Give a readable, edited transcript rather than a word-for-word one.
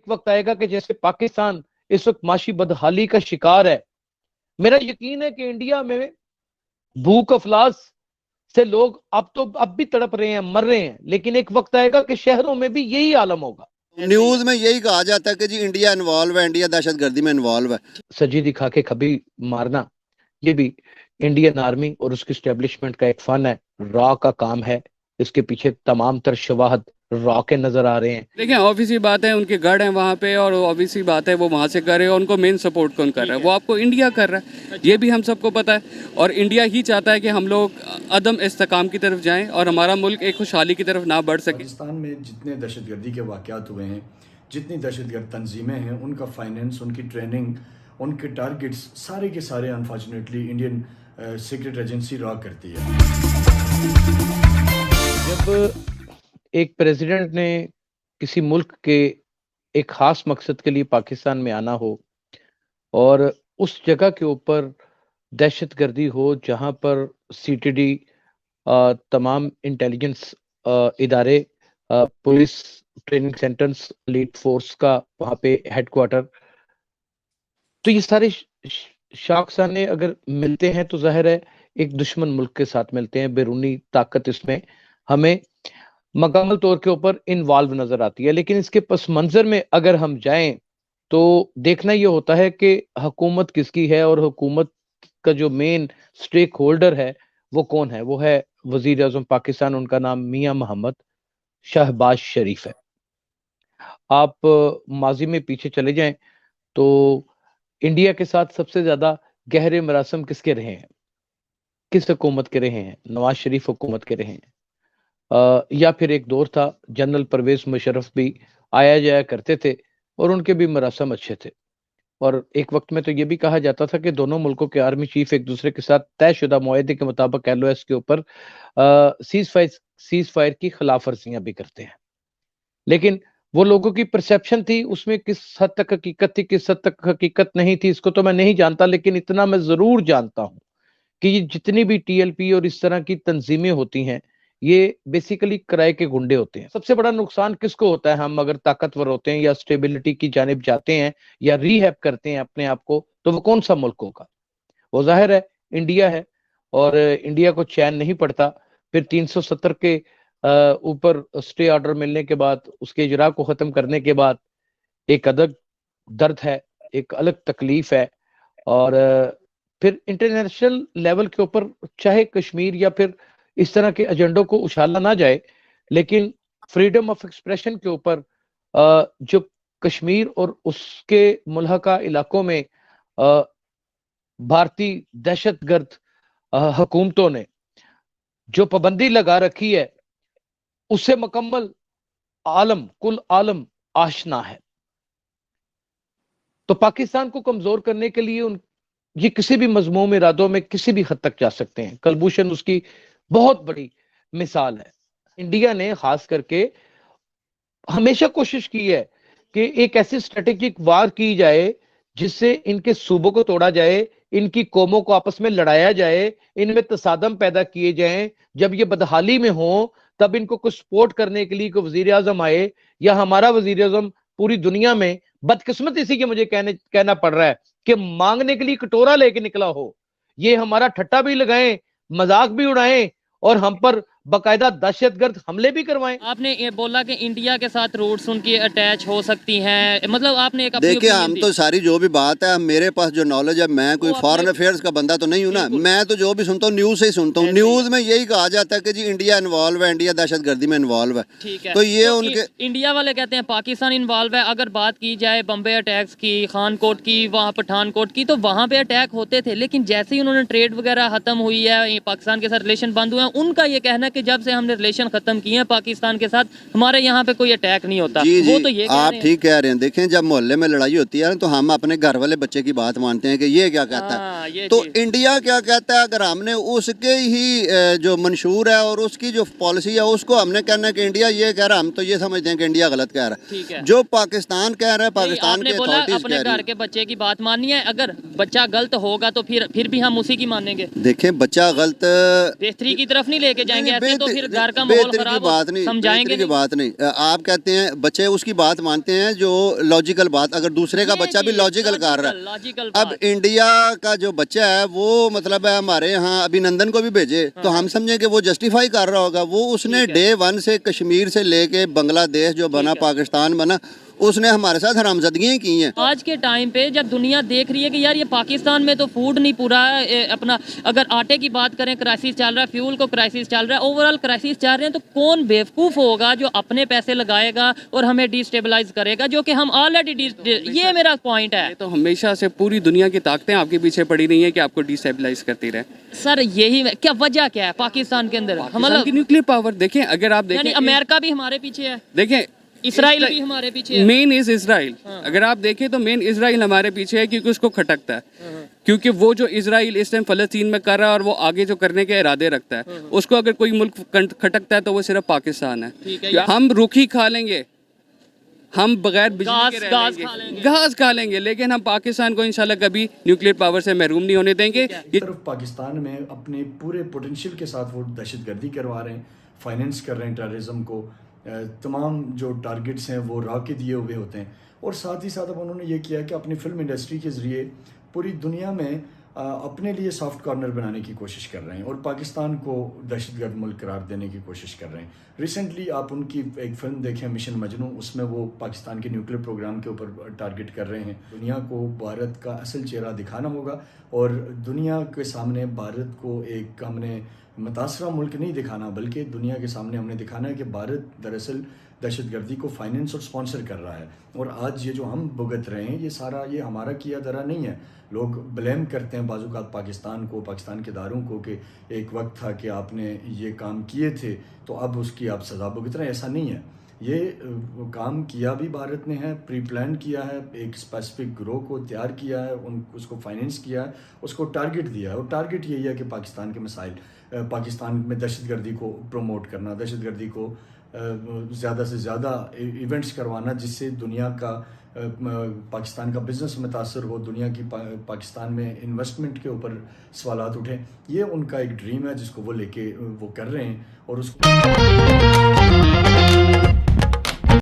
वक्त आएगा कि जैसे पाकिस्तान इस वक्त माशी बदहाली का शिकार है। मेरा यकीन है कि इंडिया में भूख अफलास से लोग अब भी तड़प रहे हैं, मर रहे हैं, लेकिन एक वक्त आएगा कि शहरों में भी यही आलम होगा। न्यूज में यही कहा जाता है कि जी इंडिया इन्वॉल्व है, इंडिया दहशतगर्दी में इन्वॉल्व है। सजी दिखा के खभी मारना, ये भी इंडियन आर्मी और उसकी स्टेब्लिशमेंट का एक फन है, रॉ का काम है। इसके पीछे तमाम तर शवाहद रॉ के नजर आ रहे हैं। देखिए ऑब्वियस सी बात है, उनके गढ़ हैं वहाँ पे, और ऑब्वियस सी बात है वो वहाँ से कर रहे हैं। उनको मेन सपोर्ट कौन कर रहा है? वो आपको इंडिया कर रहा है, ये भी हम सबको पता है। और इंडिया ही चाहता है कि हम लोग अदम इस्तेकाम की तरफ जाएं और हमारा मुल्क एक खुशहाली की तरफ ना बढ़ सके। पाकिस्तान में जितने दहशतगर्दी के वाक़यात हुए हैं, जितनी दहशतगर्द तंजीमें हैं, उनका फाइनेंस, उनकी ट्रेनिंग, उनके टारगेट्स सारे के सारे unfortunately Indian secret agency raw करती है। जब एक प्रेसिडेंट ने किसी मुल्क के एक खास मकसद के लिए पाकिस्तान में आना हो और उस जगह के ऊपर दहशतगर्दी हो जहां पर सीटीडी, तमाम इंटेलिजेंस इदारे, police training centres, elite force का वहां पे हेडक्वार्टर, तो ये सारे शाखसाने अगर मिलते हैं तो जाहिर है एक दुश्मन मुल्क के साथ मिलते हैं। बैरूनी ताकत इसमें हमें मकामल तौर के ऊपर इन्वॉल्व नजर आती है, लेकिन इसके पस मंजर में अगर हम जाएं तो देखना यह होता है कि हुकूमत किसकी है और हुकूमत का जो मेन स्टेक होल्डर है वो कौन है। वो है वजीर आजम पाकिस्तान, उनका नाम मियां मोहम्मद शहबाज शरीफ है। आप माजी में पीछे चले जाएं तो इंडिया के साथ सबसे ज्यादा गहरे मरासम किसके रहे हैं, किस हुकूमत के रहे हैं? नवाज शरीफ हुकूमत के रहे हैं। या फिर एक दौर था जनरल परवेज मुशर्रफ भी आया जाया करते थे और उनके भी मरासम अच्छे थे। और एक वक्त में तो ये भी कहा जाता था कि दोनों मुल्कों के आर्मी चीफ एक दूसरे के साथ तयशुदा मुआहदे के मुताबिक LOS के ऊपर सीज फायर की खिलाफ वर्जियां भी करते हैं। लेकिन वो लोगों की परसेप्शन थी, उसमें किस हद तक हकीकत थी, किस हद तक हकीकत नहीं थी, इसको तो मैं नहीं जानता, लेकिन इतना मैं जरूर जानता हूं कि ये जितनी भी TLP और इस तरह की तंजीमें होती हैं ये बेसिकली किराए के गुंडे होते हैं। सबसे बड़ा नुकसान किसको होता है? हम अगर ताकतवर होते हैं या स्टेबिलिटी की जानिब जाते हैं या रीहैब करते हैं अपने आप को, तो वो कौन सा मुल्क होगा? वो जाहिर है इंडिया है। और इंडिया को चैन नहीं पड़ता। फिर 370 के ऊपर स्टे ऑर्डर मिलने के बाद, उसके इजरा को खत्म करने के बाद एक अलग दर्द है, एक अलग तकलीफ है। और फिर इंटरनेशनल लेवल के ऊपर चाहे कश्मीर या फिर इस तरह के एजेंडों को उछाला ना जाए, लेकिन फ्रीडम ऑफ एक्सप्रेशन के ऊपर जो कश्मीर और उसके मुल्हका इलाकों में भारतीय दहशतगर्द हुकूमतों ने जो पाबंदी लगा रखी है, उससे मुकम्मल कुल आलम आशना है। तो पाकिस्तान को कमजोर करने के लिए ये किसी भी मजमूम इरादों में किसी भी हद तक जा सकते हैं। कलभूषण उसकी बहुत बड़ी मिसाल है। इंडिया ने खास करके हमेशा कोशिश की है कि एक ऐसी स्ट्रेटेजिक वार की जाए जिससे इनके सूबों को तोड़ा जाए, इनकी कौमों को आपस में लड़ाया जाए, इनमें तसादम पैदा किए जाएं। जब ये बदहाली में हो तब इनको कुछ सपोर्ट करने के लिए कोई वजीर आजम आए, या हमारा वजीर आजम पूरी दुनिया में बदकिस्मत इसी के मुझे कहना पड़ रहा है कि मांगने के लिए कटोरा लेके निकला हो। ये हमारा ठट्टा भी लगाएं, मजाक भी उड़ाएं और हम पर बाकायदा दहशतगर्द हमले भी करवाएं। आपने ये बोला कि इंडिया के साथ रूट्स उनकी अटैच हो सकती हैं, मतलब आपने एक देखिए हम तो सारी जो भी बात है, मेरे पास जो नॉलेज है, मैं कोई फॉरेन अफेयर्स का बंदा तो नहीं हूँ ना। मैं तो जो भी सुनता हूँ न्यूज से ही सुनता हूँ। न्यूज में यही कहा जाता है कि जी इंडिया इन्वॉल्व है, इंडिया दहशतगर्दी में इन्वॉल्व है। ठीक है, तो ये तो उनके इंडिया वाले कहते हैं पाकिस्तान इन्वॉल्व है। अगर बात की जाए बम्बे अटैक्स की, खानकोट की, वहाँ पठानकोट की, तो वहाँ पे अटैक होते थे, लेकिन जैसे ही उन्होंने ट्रेड वगैरह खत्म हुई है, पाकिस्तान के साथ रिलेशन बंद हुए हैं, उनका ये कहना है कि जब से हमने खत्म किए हैं पाकिस्तान के साथ, हमारे यहाँ पे कोई अटैक नहीं होता। जी, वो तो ये आप ठीक कह रहे हैं। देखें जब मोहल्ले में लड़ाई होती है तो हम अपने घर वाले बच्चे की बात मानते हैं कि ये क्या कहता है, तो इंडिया क्या कहता है। अगर हमने उसके ही जो मंशूर है और उसकी जो पॉलिसी है उसको हमने कहना है कि इंडिया ये कह रहा है, हम तो ये समझते हैं कि इंडिया गलत कह रहा है। जो पाकिस्तान कह रहा है, पाकिस्तान के अथॉरिटीज अपने घर के बच्चे की बात माननी है। अगर बच्चा गलत होगा तो फिर भी हम उसी की मानेंगे। देखें बच्चा गलत बेहतरी की तरफ नहीं लेके जाएंगे। ऐसे तो फिर घर का माहौल बेहतरी की खराब बात नहीं, समझाएंगे बेहतरी की बात नहीं। आप कहते हैं बच्चे उसकी बात मानते हैं जो लॉजिकल बात, अगर दूसरे का बच्चा भी लॉजिकल कर रहा है। लॉजिकल अब इंडिया का जो बच्चा है वो मतलब है हमारे यहाँ अभिनंदन को भी भेजे तो हम समझें कि वो जस्टिफाई कर रहा होगा। वो उसने डे 1 से कश्मीर से लेके बांग्लादेश जो बना, पाकिस्तान बना, उसने हमारे साथ हरामजादियाँ की हैं। आज के टाइम पे जब दुनिया देख रही है कि यार ये पाकिस्तान में तो फूड नहीं पूरा अपना, अगर आटे की बात करें क्राइसिस चल रहा है, फ्यूल को क्राइसिस चल रहा है, ओवरऑल क्राइसिस चल रहे हैं, तो कौन बेवकूफ़ होगा जो अपने पैसे लगाएगा और हमें डिस्टेबलाइज करेगा, जो कि हम ऑलरेडी, ये मेरा पॉइंट है। तो हमेशा से पूरी दुनिया की ताकतें आपके पीछे पड़ी रही हैं कि आपको डिस्टेबलाइज करती रहे। सर यही क्या वजह क्या है पाकिस्तान के अंदर? मतलब न्यूक्लियर पावर देखें, अगर आप देखें अमेरिका भी हमारे पीछे है, देखें इसराइल भी हमारे पीछे है। Main is Israel. अगर आप देखें तो मेन इसराइल हमारे पीछे है क्योंकि उसको खटकता है, क्योंकि वो जो इसराइल इस टाइम फलस्तीन में कर रहा है और वो आगे जो करने के इरादे रखता है, उसको अगर कोई मुल्क खटकता है तो वो सिर्फ पाकिस्तान है। हम रुखी खा लेंगे, हम बगैर बिजली के घास खा लेंगे, लेकिन हम पाकिस्तान को इंशाल्लाह कभी न्यूक्लियर पावर से महरूम नहीं होने देंगे। सिर्फ पाकिस्तान में अपने पूरे पोटेंशियल के साथ वो दहशतगर्दी करवा रहे हैं, फाइनेंस कर रहे हैं टेररिज्म को, तमाम जो टारगेट्स हैं वो राह के दिए हुए होते हैं। और साथ ही साथ अब उन्होंने ये किया कि अपनी फिल्म इंडस्ट्री के ज़रिए पूरी दुनिया में अपने लिए सॉफ्ट कॉर्नर बनाने की कोशिश कर रहे हैं और पाकिस्तान को दहशतगर्द मुल्क करार देने की कोशिश कर रहे हैं। रिसेंटली आप उनकी एक फिल्म देखें मिशन मजनू, उसमें वो पाकिस्तान के न्यूक्लियर प्रोग्राम के ऊपर टारगेट कर रहे हैं। दुनिया को भारत का असल चेहरा दिखाना होगा और दुनिया के सामने भारत को एक हमने मुतासरा मुल्क नहीं दिखाना, बल्कि दुनिया के सामने हमने दिखाना है कि भारत दरअसल दहशतगर्दी को फाइनेंस और स्पॉन्सर कर रहा है। और आज ये जो हम भुगत रहे हैं, ये सारा ये हमारा किया धरा नहीं है। लोग ब्लेम करते हैं बाज़-औक़ात पाकिस्तान को, पाकिस्तान के इदारों को कि एक वक्त था कि आपने ये काम किए थे तो अब उसकी आप सज़ा भुगत रहे हैं। ऐसा नहीं है, ये काम किया भी भारत ने है, प्री प्लान किया है, एक स्पेसिफिक ग्रोह को तैयार किया है, उसको फाइनेंस किया है, उसको टारगेट दिया है। और टारगेट यही है कि पाकिस्तान के मसाइल, पाकिस्तान में दहशतगर्दी को प्रमोट करना, दहशतगर्दी को ज़्यादा से ज़्यादा इवेंट्स करवाना जिससे दुनिया का पाकिस्तान का बिज़नेस मुतासर हो, दुनिया की पाकिस्तान में इन्वेस्टमेंट के ऊपर सवालात उठें। ये उनका एक ड्रीम है जिसको वो लेके वो कर रहे हैं और उसको